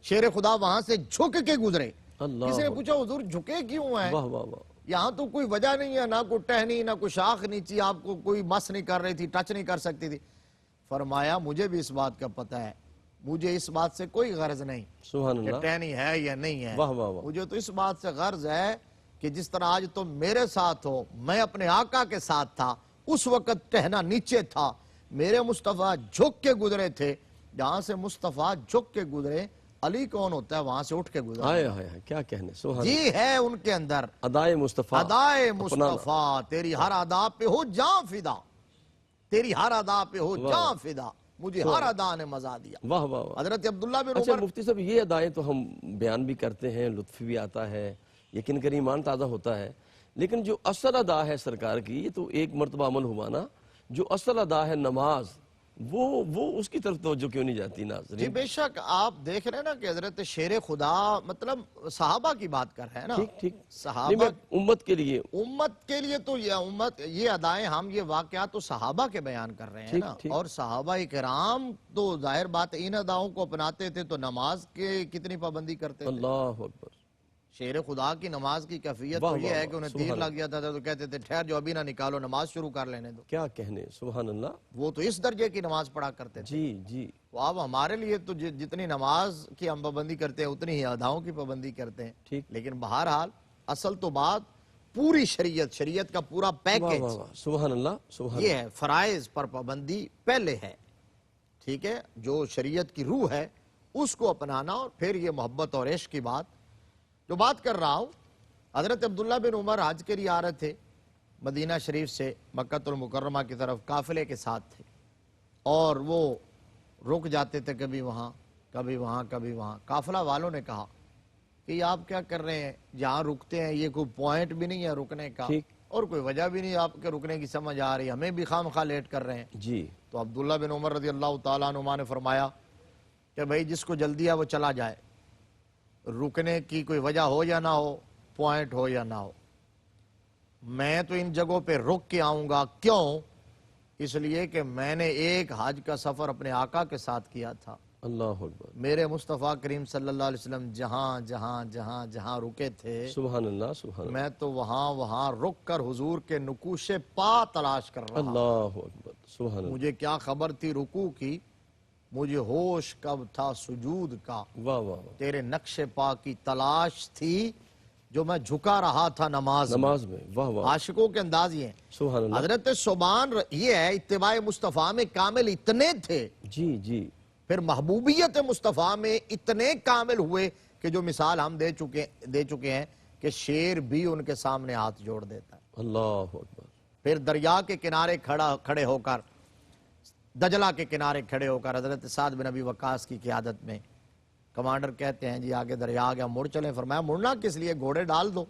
شیر خدا وہاں سے جھک کے گزرے۔ اللہ کسی نے پوچھا حضور جھکے کیوں ہیں؟ واہ واہ واہ، یہاں تو کوئی وجہ نہیں ہے، نہ کوئی ٹہنی، نہ کوئی شاخ نیچی، آپ کو کوئی مس نہیں کر رہی تھی، ٹچ نہیں کر سکتی تھی۔ فرمایا مجھے بھی اس بات کا پتہ ہے، مجھے اس بات سے کوئی غرض نہیں سبحان کہ اللہ، ٹہنی ہے یا نہیں ہے، واہ واہ واہ، مجھے تو اس بات سے غرض ہے کہ جس طرح آج تم میرے ساتھ ہو، میں اپنے آقا کے ساتھ تھا، اس وقت ٹہنا نیچے تھا، میرے مصطفیٰ جھک کے گزرے تھے، جہاں سے مصطفیٰ جھک کے گزرے، علی کون ہوتا ہے وہاں سے اٹھ کے گزرا، ہائے ہائے ہائے، کیا کہنے، سبحان اللہ، جی ہے ان کے اندر ادائے مصطفیٰ، ادائے مصطفیٰ، تیری ہر ادا پہ ہو جاں فدا، تیری ہر ادا پہ ہو جاں فدا، مجھے ہر ادا نے مزا دیا۔ واہ واہ واہ، حضرت عبداللہ بن اچھا عمر، مفتی صاحب یہ ادائیں تو ہم بیان بھی کرتے ہیں، لطف بھی آتا ہے، یقین کر ایمان تازہ ہوتا ہے، لیکن جو اصل ادا ہے سرکار کی، یہ تو ایک مرتبہ عمل ہوا نا، جو اصل ادا ہے نماز، وہ اس کی طرف توجہ کیوں نہیں جاتی جی ناظرین؟ بے شک آپ دیکھ رہے ہیں نا کہ حضرت شیر خدا مطلب صحابہ کی بات کر رہے ہیں نا، ٹھیک ٹھیک، نہیں صحابہ میں امت کے لیے، امت کے لیے تو یہ امت، یہ ادائیں ہم یہ واقعات تو صحابہ کے بیان کر رہے ہیں ٹھیک نا، ٹھیک، اور صحابہ کرام تو ظاہر بات ان اداؤں کو اپناتے تھے تو نماز کے کتنی پابندی کرتے تھے۔ اللہ اکبر، شیر خدا کی نماز کی کیفیت واہ تو یہ واہ ہے واہ، کہ انہیں سبحان تیر اللہ، لگ جاتا تھا تو کہتے تھے ٹھہر جو ابھی نہ نکالو، نماز شروع کر لینے دو، کیا کہنے، سبحان اللہ، وہ تو اس درجے کی نماز پڑھا کرتے تھے۔ جی جی، تو اب ہمارے لیے تو جتنی نماز کی ہم پابندی کرتے ہیں اتنی ہی اداؤں کی پابندی کرتے ہیں، ٹھیک، لیکن بہرحال اصل تو بات پوری شریعت کا پورا واہ واہ پیکج واہ، سبحان اللہ، سبحان یہ ہے، فرائض پر پابندی پہلے ہے، ٹھیک ہے، جو شریعت کی روح ہے اس کو اپنانا، اور پھر یہ محبت اور عشق کی بات جو بات کر رہا ہوں. حضرت عبداللہ بن عمر حج کے لیے آ رہے تھے مدینہ شریف سے مکہ المکرمہ کی طرف قافلے کے ساتھ تھے، اور وہ رک جاتے تھے کبھی وہاں کبھی وہاں کبھی وہاں. قافلہ والوں نے کہا کہ یہ آپ کیا کر رہے ہیں، جہاں رکتے ہیں یہ کوئی پوائنٹ بھی نہیں ہے رکنے کا، ٹھیک. اور کوئی وجہ بھی نہیں آپ کے رکنے کی سمجھ آ رہی، ہمیں بھی خام خواہ لیٹ کر رہے ہیں. جی. تو عبداللہ بن عمر رضی اللہ تعالیٰ عنہ نے فرمایا کہ بھائی جس کو جلدی ہے وہ چلا جائے، رکنے کی کوئی وجہ ہو یا نہ ہو، پوائنٹ ہو یا نہ ہو، میں تو ان جگہوں پہ رک کے آؤں گا. کیوں؟ اس لیے کہ میں نے ایک حج کا سفر اپنے آقا کے ساتھ کیا تھا. اللہ اکبر. میرے مصطفیٰ کریم صلی اللہ علیہ وسلم جہاں جہاں جہاں جہاں رکے تھے، سبحان اللہ سبحان اللہ. میں تو وہاں رک کر حضور کے نقوش پا تلاش کر رہا. اللہ اکبر. سبحان اللہ. مجھے کیا خبر تھی رکوع کی، مجھے ہوش کب تھا سجود کا، واہ واہ واہ. تیرے نقش پا کی تلاش تھی جو میں جھکا رہا تھا نماز میں. واہ واہ. عاشقوں کے انداز یہ ہیں. سبحان اللہ. حضرت ثوبان یہ ہے اتباع مصطفیٰ میں کامل اتنے تھے، جی جی. پھر محبوبیت مصطفیٰ میں اتنے کامل ہوئے کہ جو مثال ہم دے چکے ہیں کہ شیر بھی ان کے سامنے ہاتھ جوڑ دیتا ہے. اللہ اکبر. پھر دریا کے کنارے کھڑے ہو کر، دجلہ کے کنارے کھڑے ہو کر حضرت سعد بن ابی وقاص کی قیادت میں کمانڈر کہتے ہیں جی آگے دریا آ گیا، مڑ چلیں. فرمایا مڑنا کس لیے، گھوڑے ڈال دو،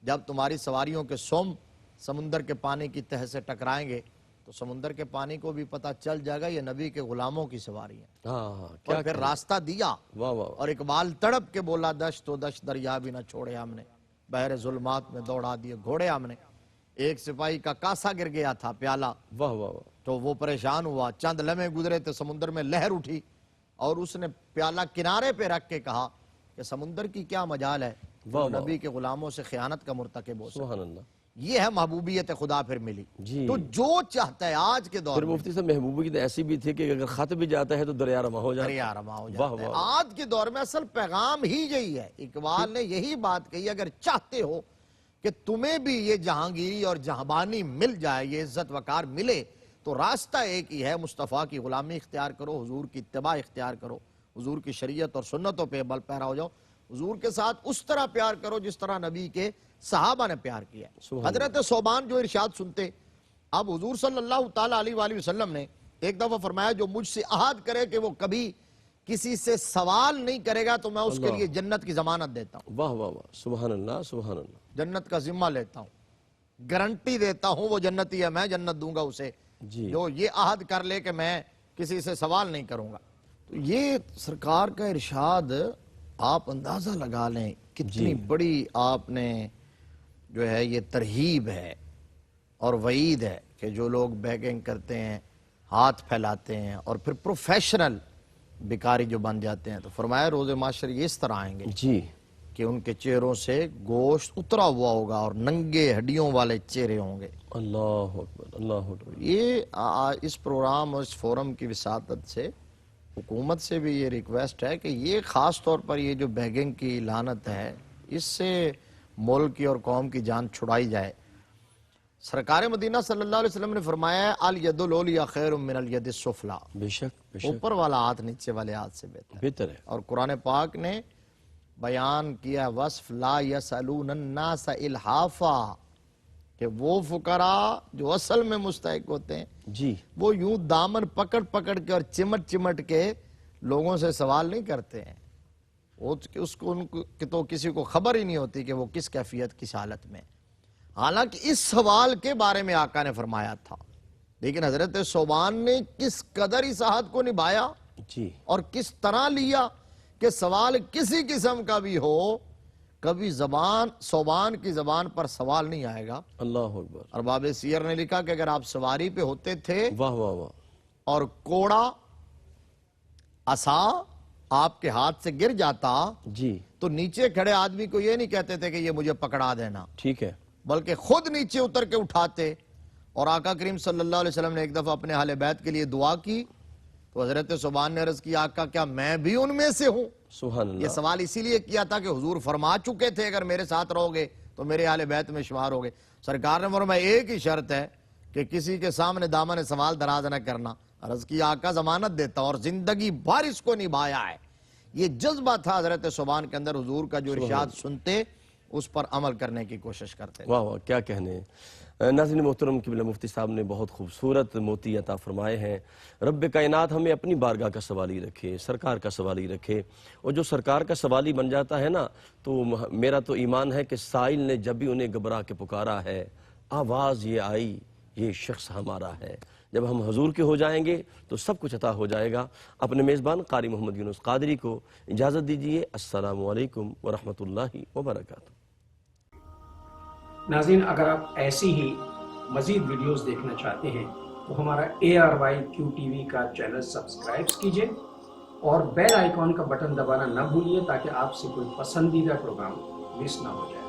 جب تمہاری سواریوں کے سم سمندر کے پانی کی تہ سے ٹکرائیں گے تو سمندر کے پانی کو بھی پتہ چل جائے گا یہ نبی کے غلاموں کی سواری ہے. ہاں. اور پھر راستہ دیا، واہ واہ. اور اقبال تڑپ کے بولا دشت و دشت دریا بھی نہ چھوڑے ہم نے، بحر ظلمات میں دوڑا دیے گھوڑے ہم نے. ایک سپاہی کا کاسا گر گیا تھا پیالہ، واہ واہ واہ. تو وہ پریشان ہوا، چند لمحے گزرے تو سمندر میں لہر اٹھی، اور اس نے پیالہ کنارے پہ رکھ کے کہا کہ سمندر کی کیا مجال ہے، وہ نبی کے غلاموں سے خیانت کا مرتکب ہو سکتا. سبحان اللہ. یہ ہے محبوبیت خدا پھر ملی. جی. تو جو چاہتا ہے آج کے دور پھر میں مفتی صاحب محبوبیت ایسی بھی تھی کہ اگر خط بھی جاتا ہے تو دریا رواں ہو جاتا ہے. دریا رواں ہو واہ جاتا ہے. واہ. آج کے دور میں اصل پیغام ہی یہی ہے. اقبال نے یہی بات کہی، اگر چاہتے ہو کہ تمہیں بھی یہ جہانگیری اور جہانبانی مل جائے، یہ عزت وقار ملے، تو راستہ ایک ہی ہے، مصطفیٰ کی غلامی اختیار کرو، حضور کی اتباع اختیار کرو، حضور کی شریعت اور سنتوں پہ بل پیرا ہو جاؤ، حضور کے ساتھ اس طرح پیار کرو جس طرح نبی کے صحابہ نے پیار کیا. حضرت ثوبان جو ارشاد سنتے، اب حضور صلی اللہ تعالیٰ علیہ وآلہ وسلم نے ایک دفعہ فرمایا جو مجھ سے عہد کرے کہ وہ کبھی کسی سے سوال نہیں کرے گا تو میں اس کے لیے جنت کی ضمانت دیتا ہوں. واہ واہ واہ. سبحان اللہ سبحان اللہ. جنت کا ذمہ لیتا ہوں، گارنٹی دیتا ہوں وہ جنتی ہے، میں جنت دوں گا اسے جی. جو یہ عہد کر لے کہ میں کسی سے سوال نہیں کروں گا. تو یہ سرکار کا ارشاد آپ اندازہ لگا لیں کتنی بڑی آپ نے جو ہے یہ ترہیب ہے اور وعید ہے کہ جو لوگ بیگنگ کرتے ہیں، ہاتھ پھیلاتے ہیں اور پھر پروفیشنل بیکاری جو بن جاتے ہیں، تو فرمایا روز محشر یہ اس طرح آئیں گے جی. کہ ان کے چہروں سے گوشت اترا ہوا ہوگا اور ننگے ہڈیوں والے چہرے ہوں گے. اللہ اکبر. اللہ اکبر. یہ اس پروگرام اور اس فورم کی وساطت سے حکومت سے بھی یہ ریکویسٹ ہے کہ یہ خاص طور پر یہ جو بیگنگ کی لعنت ہے اس سے ملک کی اور قوم کی جان چھڑائی جائے. سرکار مدینہ صلی اللہ علیہ وسلم نے فرمایا ہے الید العلیٰ خیر من الید السفلیٰ، بے شک بے شک اوپر والا ہاتھ نیچے والے ہاتھ سے بہتر ہے. اور قرآن پاک نے بیان کیا وصف لا یسألون الناس الحافا، کہ وہ فقراء جو اصل میں مستحق ہوتے ہیں جی. وہ یوں دامن پکڑ پکڑ کے اور چمٹ چمٹ کے لوگوں سے سوال نہیں کرتے ہیں. ان کو تو کسی کو خبر ہی نہیں ہوتی کہ وہ کس کیفیت کس حالت میں. حالانکہ اس سوال کے بارے میں آقا نے فرمایا تھا، لیکن حضرت ثوبان نے کس قدر اس عہد کو نبھایا جی. اور کس طرح لیا کہ سوال کسی قسم کا بھی ہو کبھی ثوبان کی زبان پر سوال نہیں آئے گا. اللہ اکبر. ارباب سیر نے لکھا کہ اگر آپ سواری پہ ہوتے تھے واہ واہ واہ. اور کوڑا عصا آپ کے ہاتھ سے گر جاتا جی. تو نیچے کھڑے آدمی کو یہ نہیں کہتے تھے کہ یہ مجھے پکڑا دینا، ٹھیک ہے. بلکہ خود نیچے اتر کے اٹھاتے. اور آقا کریم صلی اللہ علیہ وسلم نے ایک دفعہ اپنے اہل بیت کے لیے دعا کی تو حضرت ثوبان نے عرض کی آقا کیا میں بھی ان میں سے ہوں؟ سبحان یہ اللہ. سوال اسی لیے کیا تھا کہ حضور فرما چکے تھے اگر میرے ساتھ رہو گے تو میرے اہل بیت میں شمار ہوگے. سرکار نے فرمایا ایک ہی شرط ہے کہ کسی کے سامنے دامن سوال دراز نہ کرنا، عرض کی آقا ضمانت دیتا ہوں، اور زندگی بھر اس کو نبھایا ہے. یہ جذبہ تھا حضرت سبحان کے اندر، حضور کا جو ارشاد سنتے اس پر عمل کرنے کی کوشش کرتے. واہ واہ، کیا کہنے. ناظرین محترم، قبلہ مفتی صاحب نے بہت خوبصورت موتی عطا فرمائے ہیں. رب کائنات ہمیں اپنی بارگاہ کا سوالی رکھے، سرکار کا سوالی رکھے. اور جو سرکار کا سوالی بن جاتا ہے نا، تو میرا تو ایمان ہے کہ سائل نے جب بھی انہیں گھبرا کے پکارا ہے، آواز یہ آئی، یہ شخص ہمارا ہے. جب ہم حضور کے ہو جائیں گے تو سب کچھ عطا ہو جائے گا. اپنے میزبان قاری محمد یونس قادری کو اجازت دیجیے. السلام علیکم ورحمۃ اللہ وبرکاتہ. ناظرین، اگر آپ ایسی ہی مزید ویڈیوز دیکھنا چاہتے ہیں تو ہمارا ARYQTV کا چینل سبسکرائب کیجئے اور بیل آئیکن کا بٹن دبانا نہ بھولیے تاکہ آپ سے کوئی پسندیدہ پروگرام مس نہ ہو جائے.